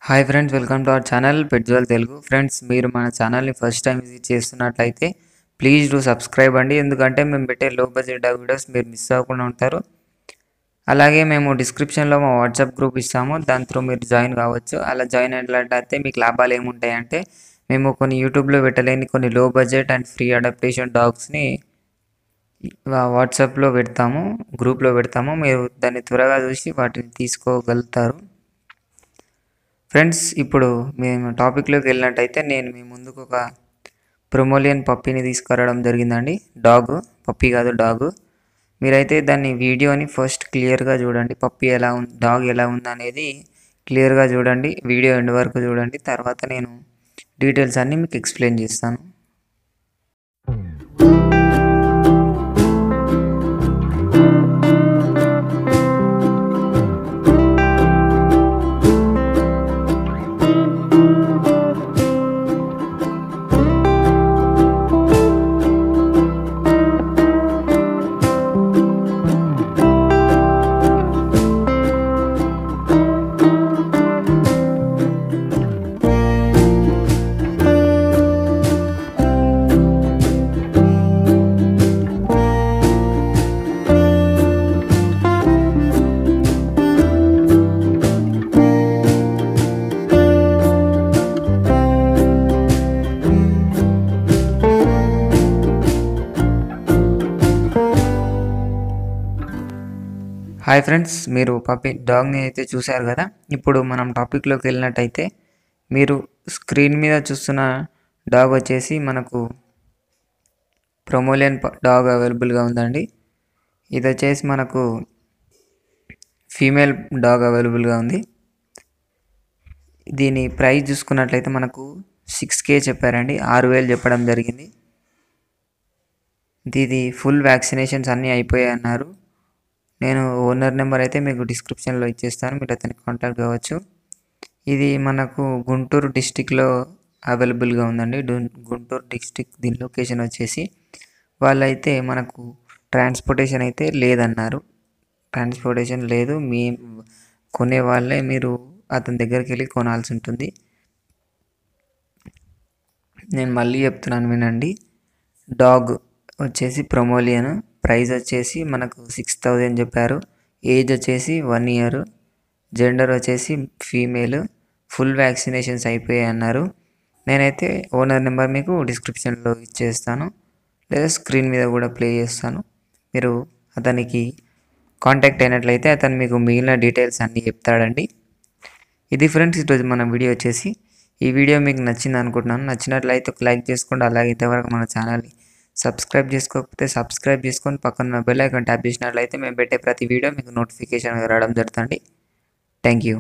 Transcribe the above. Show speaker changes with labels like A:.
A: Hi friends, welcome to our channel పెట్జువల్ తెలుగు. Friends, మీరు మన ఛానల్ని ఫస్ట్ టైం విజిట్ చేస్తున్నట్లయితే ప్లీజ్ డూ సబ్స్క్రైబ్ అండి. ఎందుకంటే మేము పెట్టే లో బడ్జెట్ వీడియోస్ మీరు మిస్ అవ్వకుండా ఉంటారు. అలాగే మేము డిస్క్రిప్షన్లో మా వాట్సాప్ గ్రూప్ ఇస్తాము, దాని త్రూ మీరు జాయిన్ కావచ్చు. అలా జాయిన్ అయినట్లయితే మీకు లాభాలు ఏముంటాయంటే, మేము కొన్ని యూట్యూబ్లో పెట్టలేని కొన్ని లో బడ్జెట్ అండ్ ఫ్రీ అడాప్టేషన్ డాగ్స్ని వాట్సాప్లో పెడతాము, గ్రూప్లో పెడతాము. మీరు దాన్ని త్వరగా చూసి వాటిని తీసుకోగలుగుతారు. ఫ్రెండ్స్, ఇప్పుడు మేము టాపిక్లోకి వెళ్ళినట్టయితే నేను మీ ముందుకు ఒక ప్రొమోలియన్ పప్పీని తీసుకురావడం జరిగిందండి. పప్పీ కాదు, డాగ్. మీరైతే దాన్ని వీడియోని ఫస్ట్ క్లియర్గా చూడండి. పప్పీ ఎలా ఉంది, డాగ్ ఎలా ఉంది అనేది క్లియర్గా చూడండి. వీడియో ఎండ్ వరకు చూడండి. తర్వాత నేను డీటెయిల్స్ అన్నీ మీకు ఎక్స్ప్లెయిన్ చేస్తాను. హాయ్ ఫ్రెండ్స్, మీరు డాగ్ని అయితే చూశారు కదా. ఇప్పుడు మనం టాపిక్లోకి వెళ్ళినట్టయితే మీరు స్క్రీన్ మీద చూస్తున్న డాగ్ వచ్చేసి మనకు ప్రొమోలియన్ డాగ్ అవైలబుల్గా ఉందండి. ఇది వచ్చేసి మనకు ఫీమేల్ డాగ్ అవైలబుల్గా ఉంది. దీని ప్రైస్ చూసుకున్నట్లయితే మనకు 6K చెప్పారండి, 6,000 చెప్పడం జరిగింది. ఇది ఫుల్ వ్యాక్సినేషన్స్ అన్నీ అయిపోయాయి అన్నారు. నేను ఓనర్ నెంబర్ అయితే మీకు డిస్క్రిప్షన్లో ఇచ్చేస్తాను, మీరు అతనికి కాంటాక్ట్ కావచ్చు. ఇది మనకు గుంటూరు డిస్టిక్లో అవైలబుల్గా ఉందండి. గుంటూరు డిస్టిక్ దీని లొకేషన్ వచ్చేసి. వాళ్ళైతే మనకు ట్రాన్స్పోర్టేషన్ అయితే లేదన్నారు. ట్రాన్స్పోర్టేషన్ లేదు, మీ కొనే వాళ్ళే మీరు అతని దగ్గరికి వెళ్ళి కొనాల్సి ఉంటుంది. నేను మళ్ళీ చెప్తున్నాను వినండి. డాగ్ వచ్చేసి ప్రొమోలియన్, ప్రైస్ వచ్చేసి మనకు 6,000 చెప్పారు. ఏజ్ వచ్చేసి 1 year, జెండర్ వచ్చేసి ఫీమేల్, ఫుల్ వ్యాక్సినేషన్స్ అయిపోయాయి అన్నారు. నేనైతే ఓనర్ నెంబర్ మీకు డిస్క్రిప్షన్లో ఇచ్చేస్తాను, లేదా స్క్రీన్ మీద కూడా ప్లే చేస్తాను. మీరు అతనికి కాంటాక్ట్ అయినట్లయితే అతను మీకు మిగిలిన డీటెయిల్స్ అన్నీ చెప్తాడండి. ఇది ఫ్రెండ్స్, ఈరోజు మన వీడియో వచ్చేసి. ఈ వీడియో మీకు నచ్చింది అనుకుంటున్నాను. నచ్చినట్లయితే ఒక లైక్ చేసుకోండి. అలాగే ఇంతవరకు మన ఛానల్ని సబ్స్క్రైబ్ చేసుకోకపోతే సబ్స్క్రైబ్ చేసుకొని పక్కన బెల్ ఐకాన్ ట్యాప్ చేసినట్లయితే మేము పెట్టే ప్రతి వీడియో మీకు నోటిఫికేషన్ రావడం జరుగుతుంది. Thank you.